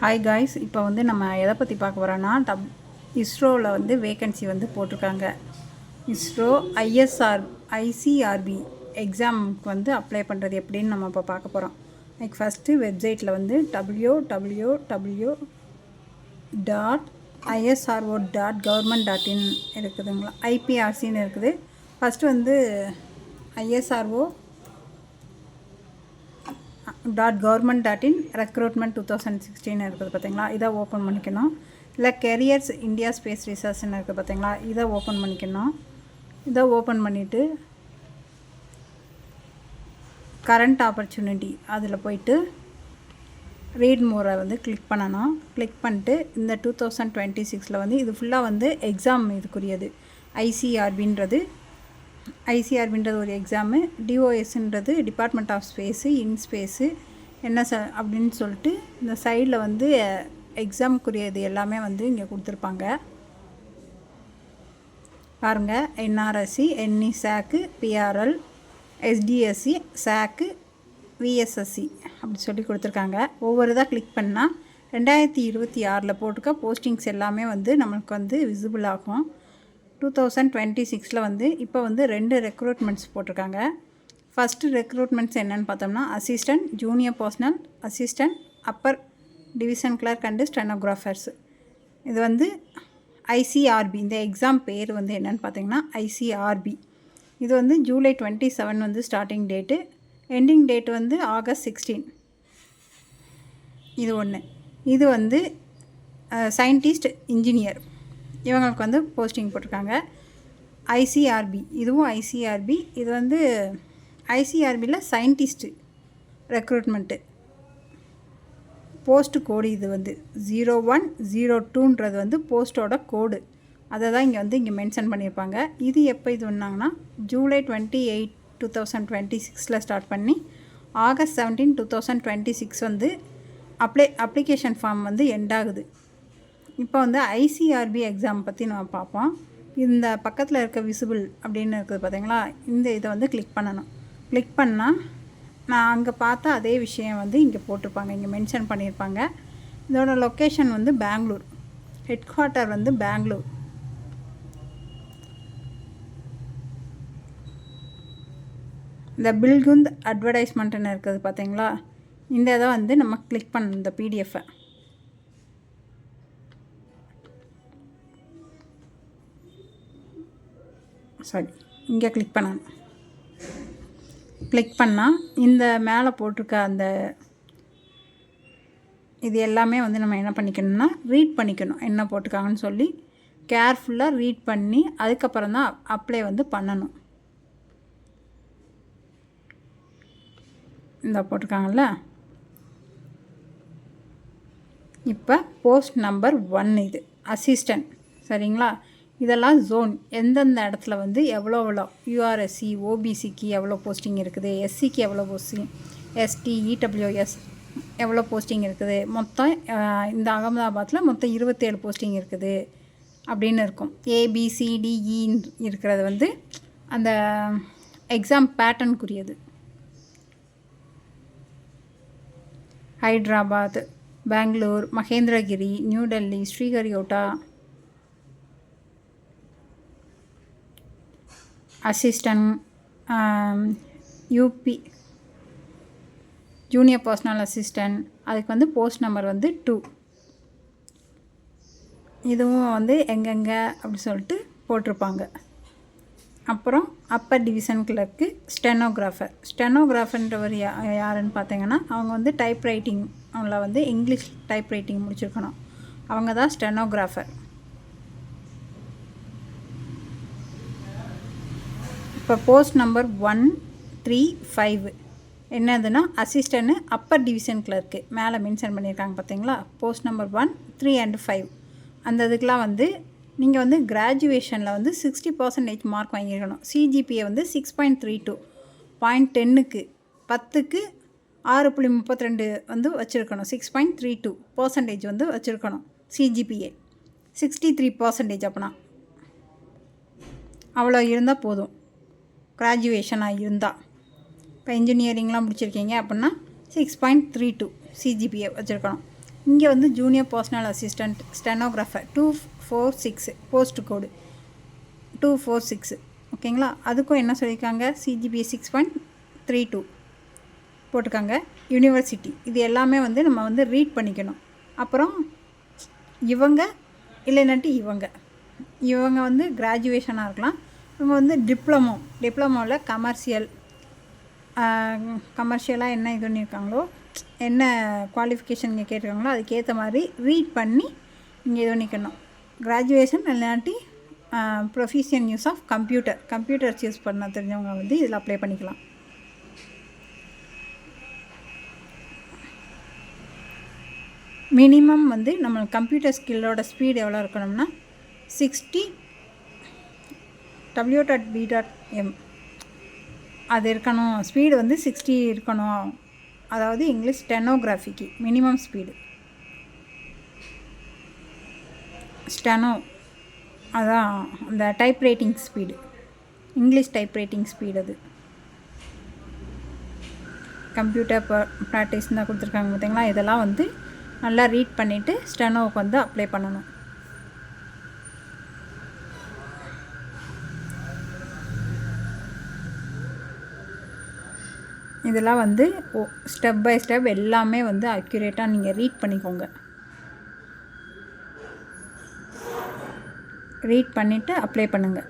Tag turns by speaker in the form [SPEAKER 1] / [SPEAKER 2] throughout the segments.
[SPEAKER 1] Hi guys, இப்போ வந்து நம்ம எதை பற்றி பார்க்க போகிறோன்னா இஸ்ரோவில் வந்து வேக்கன்சி வந்து போட்டிருக்காங்க. இஸ்ரோ ஐசிஆர்பி எக்ஸாமுக்கு வந்து அப்ளை பண்ணுறது எப்படின்னு நம்ம இப்போ பார்க்க போகிறோம். லைக் ஃபஸ்ட்டு வெப்சைட்டில் வந்து www.isro.government.in இருக்குதுங்களா, ஐபிஆர்சின்னு இருக்குது. ஃபஸ்ட்டு வந்து isro.government.in ரெக்ரூட்மெண்ட் 2016 இருக்குது பார்த்தீங்களா, இதை ஓப்பன் பண்ணிக்கணும். இல்லை கெரியர்ஸ் இந்தியா ஸ்பேஸ் ரிசர்ச்னு இருக்குது பார்த்தீங்களா, இதை ஓப்பன் பண்ணிக்கணும். இதை ஓப்பன் பண்ணிவிட்டு கரண்ட் ஆப்பர்ச்சுனிட்டி அதில் போயிட்டு ரீட் மோரை வந்து கிளிக் பண்ணணும். கிளிக் பண்ணிட்டு இந்த 2026 வந்து இது ஃபுல்லாக வந்து எக்ஸாம் இதுக்குரியது. ஐசிஆர்பின்றது ஒரு எக்ஸாமு. டிஓஎஸ்ன்றது டிபார்ட்மெண்ட் ஆஃப் ஸ்பேஸு, இன்ஸ்பேஸு என்ன அப்படின்னு சொல்லிட்டு இந்த சைடில் வந்து எக்ஸாமுக்குரியது எல்லாமே வந்து இங்கே கொடுத்துருப்பாங்க பாருங்கள். என்ஆர்எஸ்சி, என்இ சாக்கு, பிஆர்எல், எஸ்டிஎஸ்சி, சாக்கு, விஎஸ்எஸ்சி அப்படி சொல்லி கொடுத்துருக்காங்க. ஒவ்வொரு இதாக கிளிக் பண்ணால் 2026 போட்டிருக்க போஸ்டிங்ஸ் எல்லாமே வந்து நம்மளுக்கு வந்து விசிபிள் ஆகும். 2026 வந்து இப்போ வந்து 2 ரெக்ரூட்மெண்ட்ஸ் போட்டிருக்காங்க. ஃபஸ்ட்டு ரெக்ரூட்மெண்ட்ஸ் என்னென்னு பார்த்தோம்னா assistant, junior personal assistant, upper division clerk and stenographers. இது வந்து ஐசிஆர்பி. இந்த எக்ஸாம் பேர் வந்து என்னென்னு பார்த்தீங்கன்னா ஐசிஆர்பி. இது வந்து ஜூலை 27 வந்து ஸ்டார்டிங் டேட்டு, எண்டிங் டேட் வந்து ஆகஸ்ட் 16. இது ஒன்று. இது வந்து சயின்டிஸ்ட், இன்ஜினியர் இவங்களுக்கு வந்து போஸ்டிங் போட்டிருக்காங்க. ஐசிஆர்பி, இதுவும் ஐசிஆர்பி. இது வந்து ஐசிஆர்பியில் சயின்டிஸ்ட்டு ரெக்ரூட்மெண்ட்டு. போஸ்ட்டு கோடு இது வந்து 0102ன்றது வந்து போஸ்ட்டோட கோடு. அதை தான் இங்கே மென்ஷன் பண்ணியிருப்பாங்க. இது எப்போ இது பண்ணாங்கன்னா ஜூலை 28, 2026 ஸ்டார்ட் பண்ணி ஆகஸ்ட் 17, 2026 வந்து அப்ளிகேஷன் ஃபார்ம் வந்து எண்ட் ஆகுது. இப்போ வந்து ஐசிஆர்பி எக்ஸாம் பற்றி நம்ம பார்ப்போம். இந்த பக்கத்தில் இருக்க விசிபிள் அப்படின்னு இருக்குது பார்த்தீங்களா, இந்த இதை வந்து கிளிக் பண்ணணும். கிளிக் பண்ணால் நான் அங்கே பார்த்த அதே விஷயம் வந்து இங்கே போட்டிருப்பாங்க, இங்கே மென்ஷன் பண்ணியிருப்பாங்க. இதோட லொக்கேஷன் வந்து பெங்களூர், ஹெட் குவார்ட்டர் வந்து பெங்களூர். இந்த பில்குந்த் அட்வர்டைஸ்மெண்ட்டுன்னு இருக்குது பார்த்தீங்களா, இந்த இதை வந்து நம்ம கிளிக் பண்ணணும். இந்த பிடிஎஃப்பை இங்கே கிளிக் பண்ணணும். கிளிக் பண்ணால் இந்த மேலே போட்டிருக்க அந்த இது எல்லாமே வந்து நம்ம என்ன பண்ணிக்கணும்னா ரீட் பண்ணிக்கணும், என்ன போட்டிருக்காங்கன்னு சொல்லி கேர்ஃபுல்லாக ரீட் பண்ணி அதுக்கப்புறம் தான் அப்ளை வந்து பண்ணணும். இந்த போட்டிருக்காங்கல்ல, இப்போ போஸ்ட் நம்பர் 1 இது அசிஸ்டன்ட், சரிங்களா. இதெல்லாம் ஜோன், எந்தெந்த இடத்துல வந்து எவ்வளோ யூஆர்எஸ்சி, ஓபிசிக்கு எவ்வளோ போஸ்டிங் இருக்குது, எஸ்சிக்கு எவ்வளோ போஸ்டிங், எஸ்டி, இடபிள்யூஎஸ் எவ்வளோ போஸ்டிங் இருக்குது, மொத்தம் இந்த அகமதாபாத்தில் மொத்தம் 27 போஸ்டிங் இருக்குது அப்படின்னு இருக்கும். ஏபிசிடிஇ இருக்கிறது வந்து அந்த எக்ஸாம் பேட்டர்னுக்குரியது. Hyderabad, Bangalore, Mahendragiri, New Delhi, Sriharikota assistant, UP junior personal assistant, அதுக்கு வந்து போஸ்ட் நம்பர் வந்து 2. இதுவும் வந்து எங்கெங்கே அப்படி சொல்லிட்டு போட்டிருப்பாங்க. அப்புறம் அப்பர் டிவிஷன் கிளர்க்கு, ஸ்டெனோகிராஃபர்ன்றவர் யாருன்னு பார்த்தீங்கன்னா அவங்க வந்து டைப் ரைட்டிங், அவங்கள வந்து இங்கிலீஷ் டைப் ரைட்டிங் முடிச்சிருக்கணும், அவங்க தான் ஸ்டெனோகிராஃபர். இப்போ போஸ்ட் நம்பர் 135 என்னதுன்னா அசிஸ்டன்ட், அப்பர் டிவிஷன் கிளர்க்கு மேலே மென்ஷன் பண்ணியிருக்காங்க பார்த்தீங்களா. போஸ்ட் நம்பர் 1, 3 and 5 அந்த இதுக்கெலாம் வந்து நீங்கள் வந்து கிராஜுவேஷனில் வந்து 60% மார்க் வாங்கியிருக்கணும். சிஜிபிஏ வந்து 6.32, 10க்கு 6.32 வந்து வச்சுருக்கணும். 6.32% வந்து வச்சுருக்கணும். சிஜிபிஏ 63% அப்போனா அவ்வளோ இருந்தால் போதும் கிராஜுவேஷனாக இருந்தால். இப்போ இன்ஜினியரிங்லாம் முடிச்சிருக்கீங்க அப்படின்னா 6.32 சிஜிபிஏ வச்சுருக்கணும். இங்கே வந்து junior personal assistant stenographer 246 post கோடு 246 ஓகேங்களா. அதுக்கும் என்ன சொல்லியிருக்காங்க, CGPA 6.32 போட்டிருக்காங்க. யூனிவர்சிட்டி இது எல்லாமே வந்து நம்ம வந்து ரீட் பண்ணிக்கணும். அப்புறம் இவங்க இல்லைனாட்டி இவங்க வந்து கிராஜுவேஷனாக இருக்கலாம். இவங்க வந்து டிப்ளமோவில் கமர்ஷியலாக என்ன இது பண்ணியிருக்காங்களோ, என்ன குவாலிஃபிகேஷன் இங்கே கேட்டிருக்காங்களோ அதுக்கேற்ற மாதிரி ரீட் பண்ணி இங்கே இது பண்ணிக்கணும். கிராஜுவேஷன் இல்லாட்டி proficient use of computers use பண்ண தெரிஞ்சவங்க வந்து இதில் அப்ளை பண்ணிக்கலாம். மினிமம் வந்து நம்ம கம்ப்யூட்டர் ஸ்கில்லோட ஸ்பீடு எவ்வளோ இருக்கணும்னா 60 W.B.M அது இருக்கணும். ஸ்பீடு வந்து 60 இருக்கணும். அதாவது இங்கிலீஷ் ஸ்டெனோகிராஃபிக்கு மினிமம் ஸ்பீடு. ஸ்டெனோ அதான் அந்த typewriting speed, English typewriting speed. அது கம்ப்யூட்டர் ப்ராக்டிஸ் தான் கொடுத்துருக்காங்க பார்த்தீங்களா. இதெல்லாம் வந்து நல்லா ரீட் பண்ணிவிட்டு ஸ்டெனோவுக்கு வந்து அப்ளை பண்ணணும். இதெல்லாம் வந்து ஸ்டெப் பை ஸ்டெப் எல்லாமே வந்து அக்யூரேட்டாக நீங்கள் ரீட் பண்ணிக்கோங்க. ரீட் பண்ணிவிட்டு அப்ளை பண்ணுங்கள்.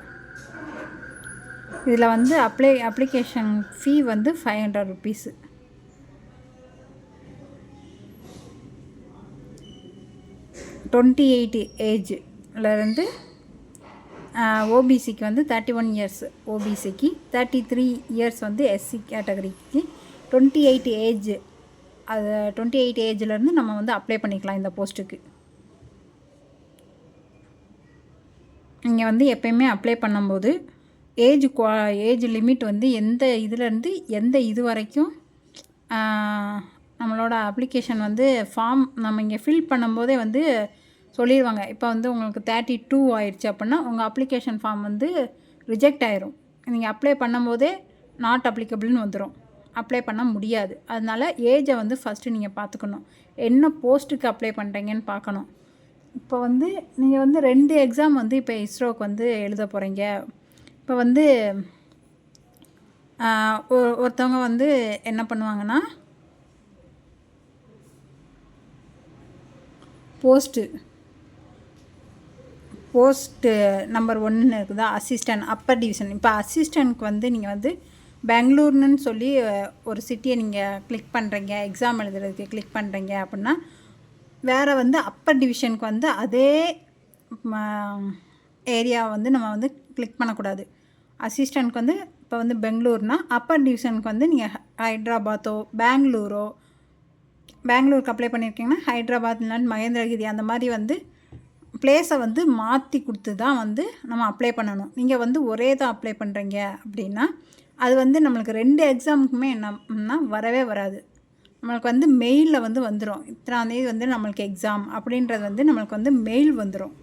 [SPEAKER 1] இதில் வந்து அப்ளிகேஷன் ஃபீ வந்து 500 rupees. ஏஜ்லேருந்து ஓபிசிக்கு வந்து 31 years, ஓபிசிக்கு 33 years வந்து எஸ்சி கேட்டகரிக்கு 28 ஏஜ். அது 28 ஏஜ்லேருந்து நம்ம வந்து அப்ளை பண்ணிக்கலாம் இந்த போஸ்ட்டுக்கு. நீங்கள் வந்து எப்போயுமே அப்ளை பண்ணும்போது ஏஜ் லிமிட் வந்து எந்த இதுலேருந்து எந்த இது வரைக்கும் நம்மளோட அப்ளிகேஷன் வந்து ஃபார்ம் நம்ம இங்கே ஃபில் பண்ணும்போதே வந்து சொல்லிடுவாங்க. இப்போ வந்து உங்களுக்கு 32 ஆயிடுச்சு அப்படின்னா உங்கள் அப்ளிகேஷன் ஃபார்ம் வந்து ரிஜெக்ட் ஆயிரும். நீங்கள் அப்ளை பண்ணும்போதே நாட் அப்ளிகபிள்னு வந்துடும், அப்ளை பண்ண முடியாது. அதனால் ஏஜை வந்து ஃபஸ்ட்டு நீங்கள் பார்த்துக்கணும். என்ன போஸ்ட்டுக்கு அப்ளை பண்ணுறீங்கன்னு பார்க்கணும். இப்போ வந்து நீங்கள் வந்து 2 எக்ஸாம் வந்து இப்போ இஸ்ரோக்கு வந்து எழுத போகிறீங்க. இப்போ வந்து ஒருத்தவங்க வந்து என்ன பண்ணுவாங்கன்னா, போஸ்ட்டு நம்பர் 1 இருக்குதா, அசிஸ்டன்ட் அப்பர் டிவிஷன். இப்போ அசிஸ்டண்ட்க்கு வந்து நீங்கள் வந்து பெங்களூர்னு சொல்லி ஒரு சிட்டியை நீங்கள் கிளிக் பண்ணுறீங்க, எக்ஸாம் எழுதுறதுக்கு கிளிக் பண்ணுறீங்க அப்படின்னா, வேறு வந்து அப்பர் டிவிஷனுக்கு வந்து அதே ஏரியா வந்து நம்ம வந்து கிளிக் பண்ணக்கூடாது. அசிஸ்டண்ட்க்கு வந்து இப்போ வந்து பெங்களூர்னால் அப்பர் டிவிஷனுக்கு வந்து நீங்கள் ஹைட்ராபாத்தோ பெங்களூருக்கு அப்ளை பண்ணியிருக்கீங்கன்னா ஹைட்ராபாத் இல்லாட்டி மகேந்திரகிரி அந்த மாதிரி வந்து பிளேஸை வந்து மாற்றி கொடுத்து தான் வந்து நம்ம அப்ளை பண்ணணும். நீங்கள் வந்து ஒரே தான் அப்ளை பண்ணுறீங்க அப்படின்னா அது வந்து நம்மளுக்கு 2 எக்ஸாமுக்குமே என்னன்னா வரவே வராது. நம்மளுக்கு வந்து மெயிலில் வந்து வந்துடும், இத்தனாந்தேதி வந்து நம்மளுக்கு எக்ஸாம் அப்படின்றது வந்து நம்மளுக்கு வந்து மெயில் வந்துடும்.